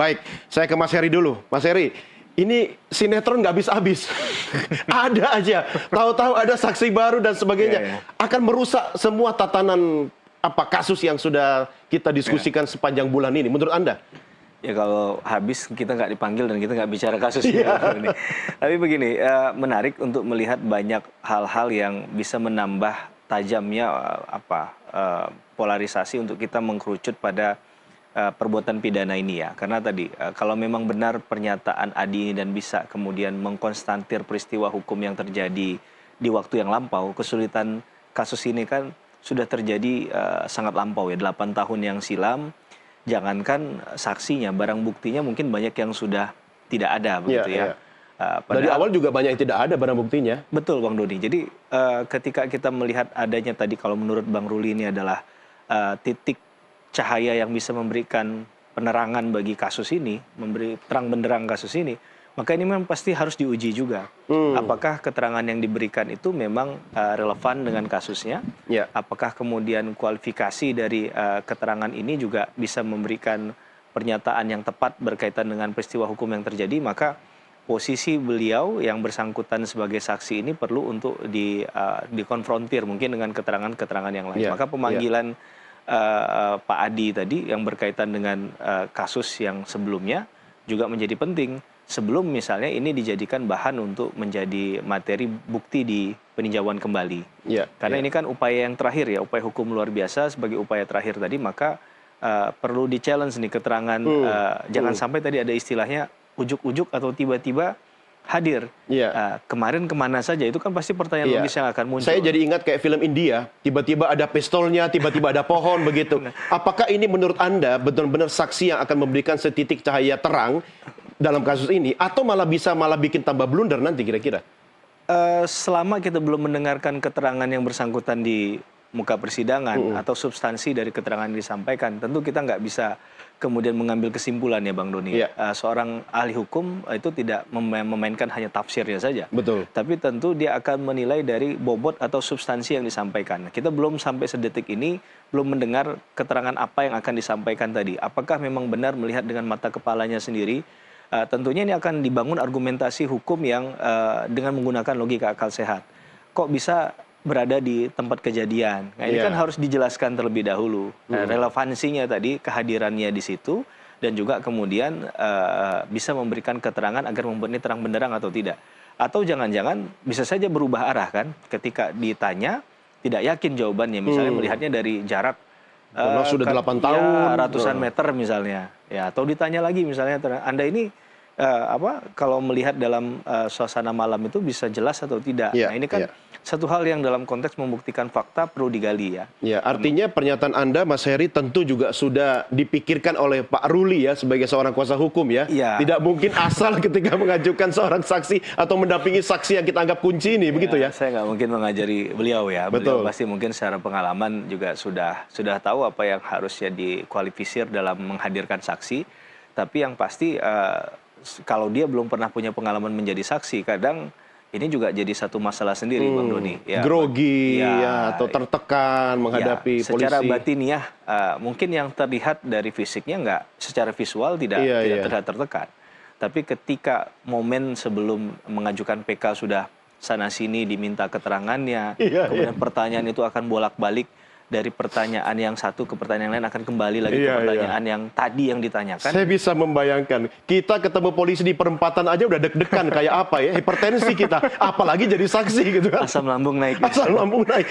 Baik, saya ke Mas Heri dulu. Mas Heri, ini sinetron nggak habis-habis. Ada aja. Tahu-tahu ada saksi baru dan sebagainya. Akan merusak semua tatanan kasus yang sudah kita diskusikan sepanjang bulan ini. Menurut Anda? Ya kalau habis kita nggak dipanggil dan kita nggak bicara kasus ini. Tapi begini, menarik untuk melihat banyak hal-hal yang bisa menambah tajamnya polarisasi untuk kita mengkerucut pada perbuatan pidana ini ya. Karena tadi kalau memang benar pernyataan Adi ini dan bisa kemudian mengkonstantir peristiwa hukum yang terjadi di waktu yang lampau, kesulitan kasus ini kan sudah terjadi sangat lampau ya, 8 tahun yang silam. Jangankan saksinya, barang buktinya mungkin banyak yang sudah tidak ada begitu ya. Dari awal juga banyak yang tidak ada barang buktinya. Betul Bang Doni. Jadi ketika kita melihat adanya tadi, kalau menurut Bang Ruli ini adalah titik cahaya yang bisa memberikan penerangan bagi kasus ini, memberi terang benderang kasus ini, maka ini memang pasti harus diuji juga. Apakah keterangan yang diberikan itu memang relevan dengan kasusnya? Apakah kemudian kualifikasi dari keterangan ini juga bisa memberikan pernyataan yang tepat berkaitan dengan peristiwa hukum yang terjadi? Maka posisi beliau yang bersangkutan sebagai saksi ini perlu untuk dikonfrontir mungkin dengan keterangan-keterangan yang lain. Maka pemanggilan Pak Adi tadi yang berkaitan dengan kasus yang sebelumnya juga menjadi penting. Sebelum misalnya ini dijadikan bahan untuk menjadi materi bukti di peninjauan kembali. Karena ini kan upaya yang terakhir ya, upaya hukum luar biasa sebagai upaya terakhir tadi, maka perlu di-challenge nih keterangan, jangan sampai tadi ada istilahnya ujuk-ujuk atau tiba-tiba hadir. Kemarin kemana saja, itu kan pasti pertanyaan logis yang akan muncul. Saya jadi ingat kayak film India, tiba-tiba ada pistolnya, tiba-tiba ada pohon begitu. Apakah ini menurut Anda benar-benar saksi yang akan memberikan setitik cahaya terang dalam kasus ini, atau malah bikin tambah blunder nanti kira-kira? Selama kita belum mendengarkan keterangan yang bersangkutan di muka persidangan atau substansi dari keterangan yang disampaikan, tentu kita nggak bisa kemudian mengambil kesimpulan ya Bang Doni. Seorang ahli hukum itu tidak memainkan hanya tafsirnya saja. Betul. Tapi tentu dia akan menilai dari bobot atau substansi yang disampaikan. Kita belum sampai sedetik ini belum mendengar keterangan apa yang akan disampaikan tadi. Apakah memang benar melihat dengan mata kepalanya sendiri? Tentunya ini akan dibangun argumentasi hukum yang dengan menggunakan logika akal sehat. Kok bisa berada di tempat kejadian? Nah, ini kan harus dijelaskan terlebih dahulu. Relevansinya tadi, kehadirannya di situ, dan juga kemudian bisa memberikan keterangan agar membuat ini terang benderang atau tidak. Atau jangan-jangan bisa saja berubah arah kan, ketika ditanya tidak yakin jawabannya, misalnya melihatnya dari jarak sudah 8 tahun, ratusan meter misalnya, ya, atau ditanya lagi misalnya, Anda ini kalau melihat dalam suasana malam itu bisa jelas atau tidak. Nah ini kan satu hal yang dalam konteks membuktikan fakta perlu digali ya. Artinya pernyataan Anda Mas Heri tentu juga sudah dipikirkan oleh Pak Ruli ya sebagai seorang kuasa hukum ya. Tidak mungkin asal ketika mengajukan seorang saksi atau mendampingi saksi yang kita anggap kunci ini, begitu ya? Saya nggak mungkin mengajari beliau ya. Betul. Beliau pasti mungkin secara pengalaman juga sudah tahu apa yang harusnya dikualifisir dalam menghadirkan saksi. Tapi yang pasti kalau dia belum pernah punya pengalaman menjadi saksi, kadang ini juga jadi satu masalah sendiri Bang Doni. Grogi atau tertekan menghadapi polisi. Secara batiniah mungkin yang terlihat dari fisiknya nggak, secara visual tidak terlihat tertekan. Tapi ketika momen sebelum mengajukan PK sudah sana-sini diminta keterangannya, kemudian pertanyaan itu akan bolak-balik dari pertanyaan yang satu ke pertanyaan yang lain, akan kembali lagi ke pertanyaan yang tadi yang ditanyakan. Saya bisa membayangkan, kita ketemu polisi di perempatan aja udah deg-degan kayak apa ya, hipertensi kita, apalagi jadi saksi gitu kan. Asam lambung naik. Asam lambung naik.